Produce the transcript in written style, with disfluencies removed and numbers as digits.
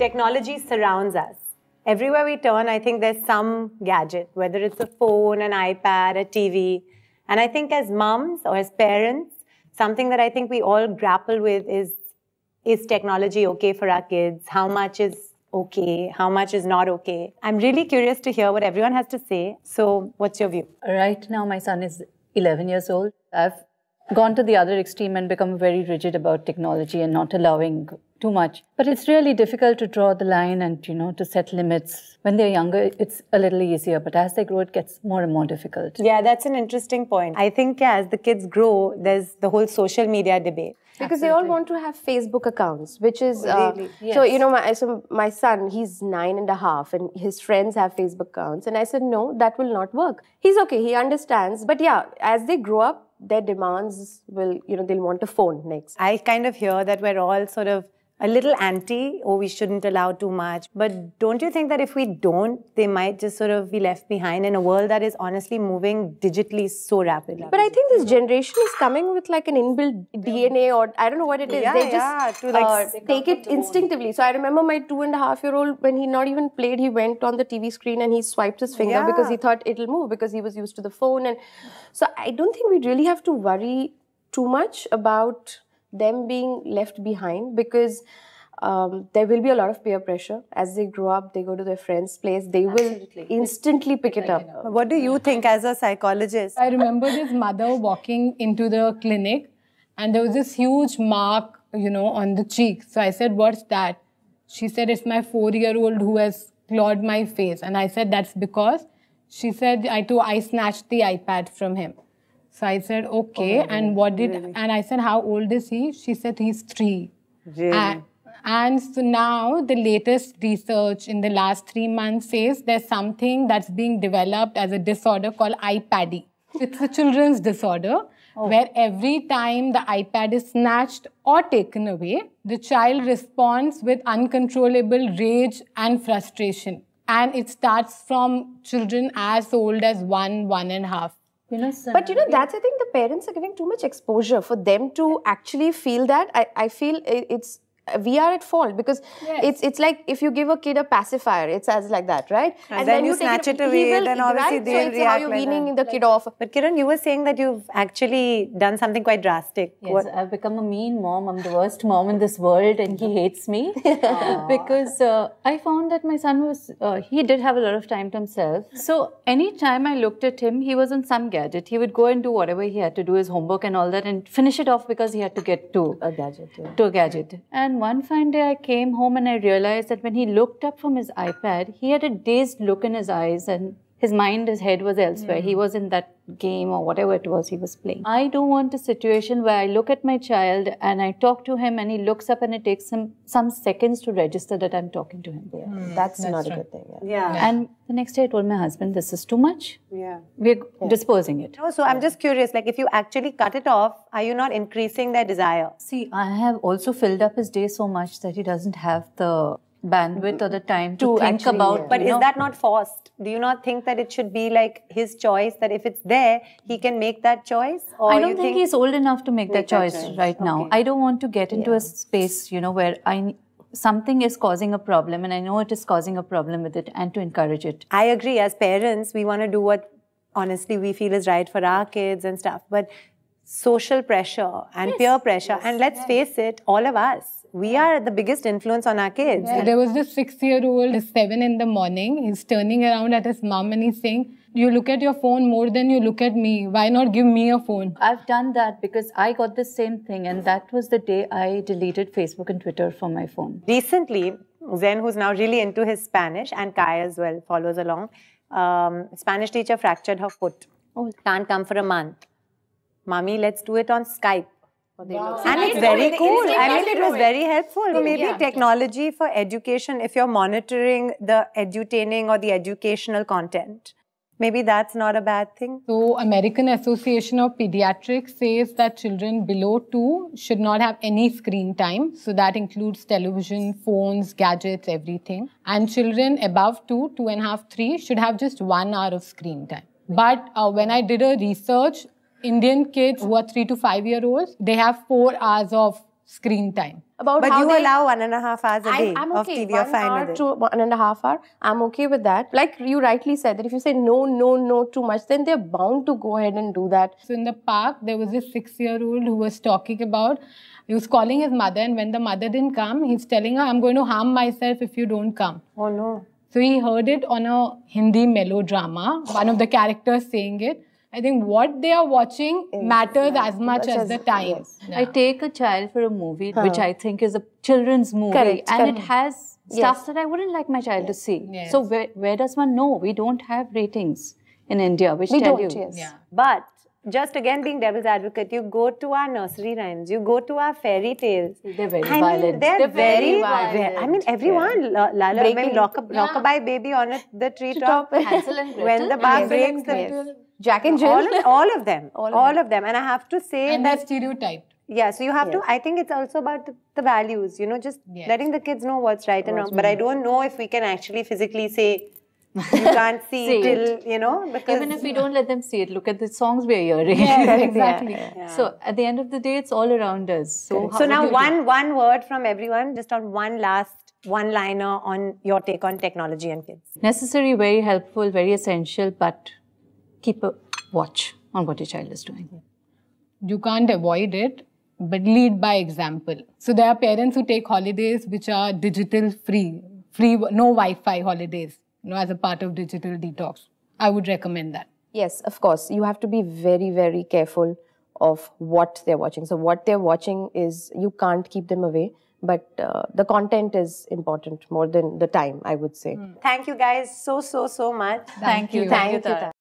Technology surrounds us. Everywhere we turn, I think there's some gadget, whether it's a phone, an iPad, a TV. And I think as moms or as parents, something that I think we all grapple with is technology okay for our kids? How much is okay? How much is not okay? I'm really curious to hear what everyone has to say. So what's your view? Right now, my son is 11 years old. I've gone to the other extreme and become very rigid about technology and not allowing too much. But it's really difficult to draw the line and, to set limits. When they're younger, it's a little easier. But as they grow, it gets more and more difficult. Yeah, that's an interesting point. I think as the kids grow, there's the whole social media debate. Because they all want to have Facebook accounts, which is... Really? Yes. So, my son, he's 9.5 and his friends have Facebook accounts. And I said, no, that will not work. He's okay, he understands. But yeah, as they grow up, their demands will, they'll want a phone next. I kind of hear that we're all sort of a little anti, we shouldn't allow too much. But don't you think that if we don't, they might just sort of be left behind in a world that is honestly moving digitally so rapidly? But I think this generation is coming with like an inbuilt DNA or I don't know what it is. They just take it instinctively. So I remember my 2.5-year-old, when he not even played, he went on the TV screen and he swiped his finger because he thought it'll move because he was used to the phone. And so I don't think we really have to worry too much about them being left behind because there will be a lot of peer pressure. As they grow up, they go to their friend's place, they will instantly pick it up. What do you think as a psychologist? I remember this mother walking into the clinic and there was this huge mark, on the cheek. So I said, what's that? She said, it's my 4-year-old who has clawed my face. And I said, that's because, she said, I snatched the iPad from him. So I said, okay, and and I said, how old is he? She said, he's 3. Really? And so now the latest research in the last 3 months says there's something that's being developed as a disorder called iPaddy. It's a children's disorder where every time the iPad is snatched or taken away, the child responds with uncontrollable rage and frustration. And it starts from children as old as 1.5. But that's, I think the parents are giving too much exposure for them to actually feel that. I feel we are at fault because it's like if you give a kid a pacifier, it's as like that, right? And then you snatch it away, then obviously they'll react. So it's how you're weaning the kid off. But Kiran, you were saying that you've actually done something quite drastic. Yes, I've become a mean mom. I'm the worst mom in this world and he hates me. Because I found that my son was, he did have a lot of time to himself. So anytime I looked at him, he was on some gadget. He would go and do whatever he had to do, his homework and all that, and finish it off because he had to get to a gadget. And one fine day I came home and I realized that when he looked up from his iPad, he had a dazed look in his eyes and his mind, his head was elsewhere. He was in that game or whatever it was he was playing. I don't want a situation where I look at my child and I talk to him and he looks up and it takes him some seconds to register that I'm talking to him. That's not a good thing. And the next day I told my husband, this is too much. We're disposing it. So I'm just curious, like if you actually cut it off, are you not increasing their desire? See, I have also filled up his day so much that he doesn't have the bandwidth or the time to think about. But is that not forced? Do you not think that it should be like his choice, that if it's there, he can make that choice? Or I don't think he's old enough to make that choice right now. I don't want to get into a space, where something is causing a problem and I know it is causing a problem with it and to encourage it. I agree. As parents, we want to do what honestly we feel is right for our kids and stuff. But social pressure and peer pressure, and let's face it, all of us, we are the biggest influence on our kids. There was this 6-year-old, 7 in the morning. He's turning around at his mom and he's saying, you look at your phone more than you look at me. Why not give me a phone? I've done that because I got the same thing. And that was the day I deleted Facebook and Twitter from my phone. Recently, Zen, who's now really into his Spanish, and Kai as well follows along, Spanish teacher fractured her foot. Can't come for a month. Mommy, let's do it on Skype. And it's very cool. It was very helpful. Maybe technology for education, if you're monitoring the edutaining or the educational content, maybe that's not a bad thing. So, American Association of Pediatrics says that children below 2 should not have any screen time. So, that includes television, phones, gadgets, everything. And children above 2, 2.5, 3 should have just 1 hour of screen time. But when I did a research, Indian kids who are 3 to 5 year olds, they have 4 hours of screen time. About but how you they allow 1.5 hours a day I'm of okay. TV. You're 1 fine hour with it. to 1.5 hours, I'm okay with that. Like you rightly said, that if you say no, no, no too much, then they're bound to go ahead and do that. So in the park, there was this 6-year-old who was talking about, he was calling his mother, and when the mother didn't come, he's telling her, I'm going to harm myself if you don't come. Oh no. So he heard it on a Hindi melodrama, one of the characters saying it. I think what they are watching matters as much as the time. Yes. Yeah. I take a child for a movie, which I think is a children's movie, Correct, and correct. it has stuff that I wouldn't like my child to see. Yes. So where does one know? We don't have ratings in India, which We tell don't, you. yes. Yeah. But just again being devil's advocate, you go to our nursery rhymes, you go to our fairy tales. They're very I mean, violent. they're very violent. I mean, everyone, Lala, when Rockabye Baby on the treetop, Hansel and Gretel. when the bar breaks, Yes. Jack and Jill. all of them. All of them. And I have to say And that they're stereotyped. yeah, so you have to, I think it's also about the values, you know, just letting the kids know what's right and wrong. But I don't know if we can actually physically say, you can't see till, you know, because... Even if we don't let them see it, look at the songs we're hearing. Yes, exactly. So at the end of the day, it's all around us. So, So now one word from everyone, just on one last one-liner on your take on technology and kids. necessary, very helpful, very essential, but keep a watch on what your child is doing. You can't avoid it, but lead by example. So there are parents who take holidays which are digital free, no Wi-Fi holidays, you know, as a part of digital detox. I would recommend that. Yes, of course. You have to be very, very careful of what they're watching. So what they're watching is, you can't keep them away, but the content is important more than the time, I would say. Thank you guys so much. Thank you. Thank you.